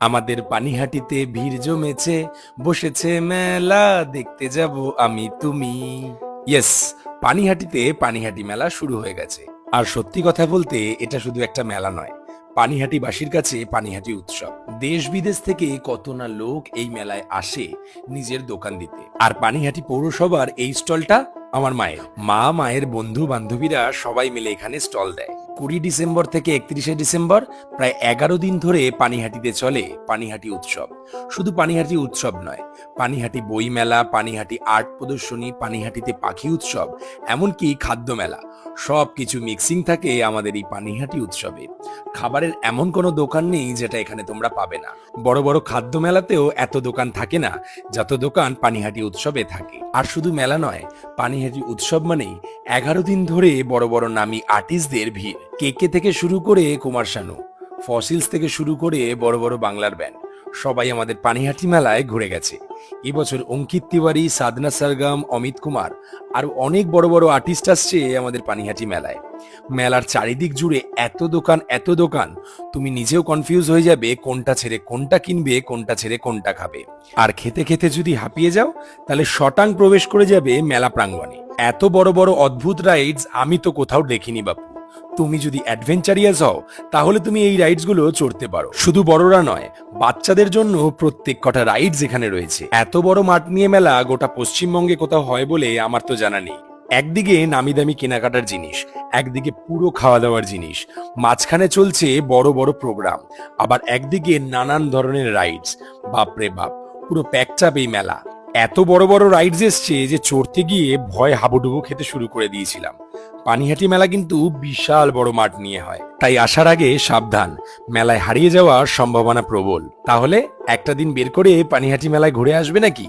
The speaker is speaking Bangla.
আমাদের পানিহাটিতে ভিড় জমেছে, বসেছে মেলা, দেখতে যাব আমি তুমি। ইয়েস, পানিহাটিতে পানিহাটি মেলা শুরু হয়ে গেছে। আর সত্যি কথা বলতে এটা শুধু একটা মেলা নয়, পানিহাটিবাসীর কাছে পানিহাটি উৎসব। দেশ বিদেশ থেকে কত না লোক এই মেলায় আসে নিজের দোকান দিতে। আর পানিহাটি পৌরসভার এই স্টলটা আমার মায়ের। মায়ের বন্ধু বান্ধবীরা সবাই মিলে এখানে স্টল দেয়। 20 ডিসেম্বর থেকে 31শে ডিসেম্বর প্রায় 11 দিন ধরে পানিহাটিতে চলে পানিহাটি উৎসব। শুধু পানিহাটি উৎসব নয়, পানিহাটি বই মেলা, পানিহাটি আর্ট প্রদর্শনী, পানিহাটিতে পাখি উৎসব, এমনকি খাদ্য মেলা, সবকিছু মিক্সিং থাকে আমাদের এই পানিহাটি উৎসবে। খাবারের এমন কোনো দোকান নেই যেটা এখানে তোমরা পাবে না। বড় বড় খাদ্য মেলাতেও এত দোকান থাকে না যত দোকান পানিহাটি উৎসবে থাকে। আর শুধু মেলা নয়, পানিহাটি উৎসব মানেই 11 দিন ধরে বড় বড় নামী আর্টিস্টদের ভিড়। কেকে থেকে শুরু করে কুমার শানু, ফসিলস থেকে শুরু করে বড় বড় বাংলার ব্যান্ড সবাই আমাদের পানিহাটি মেলায় ঘুরে গেছে। এবছর অঙ্কিত তিওয়ারি, সাধনা সরগম, অমিত কুমার আর অনেক বড় বড় আর্টিস্ট আসছে আমাদের পানিহাটি মেলায়। মেলার চারিদিক জুড়ে এত দোকান, তুমি নিজেও কনফিউজ হয়ে যাবে কোনটা ছেড়ে কোনটা কিনবে, কোনটা ছেড়ে কোনটা খাবে। আর খেতে খেতে যদি হাঁপিয়ে যাও তাহলে শটাং প্রবেশ করে যাবে মেলা প্রাঙ্গণে। এত বড় বড় অদ্ভুত রাইডস আমি তো কোথাও দেখিনি বাপু। তুমি যদি অ্যাডভেঞ্চারিয়াস হও তাহলে তুমি এই রাইডস গুলো চড়তে পারো। শুধু বড়রা নয়, বাচ্চাদের জন্য প্রত্যেক কটা রাইডস এখানে রয়েছে। এত বড় মাঠ নিয়ে মেলা গোটা পশ্চিমবঙ্গে কোথাও হয় বলে আমার তো জানা নেই। একদিকে নামি দামি কেনাকাটার জিনিস, একদিকে পুরো খাওয়া দাওয়ার জিনিস, মাঝখানে চলছে বড় বড় প্রোগ্রাম, আবার একদিকে নানান ধরনের রাইডস। বাপরে বাপ, পুরো প্যাকচাপ এই মেলা। এত বড় বড় রাইডস এসছে যে চড়তে গিয়ে ভয় হাবুডুবু খেতে শুরু করে দিয়েছিলাম। পানিহাটি মেলা কিন্তু বিশাল বড় মাঠ নিয়ে হয়, তাই আসার আগে সাবধান, মেলায় হারিয়ে যাওয়ার সম্ভাবনা প্রবল। তাহলে একটা দিন বের করে পানিহাটি মেলায় ঘুরে আসবে নাকি?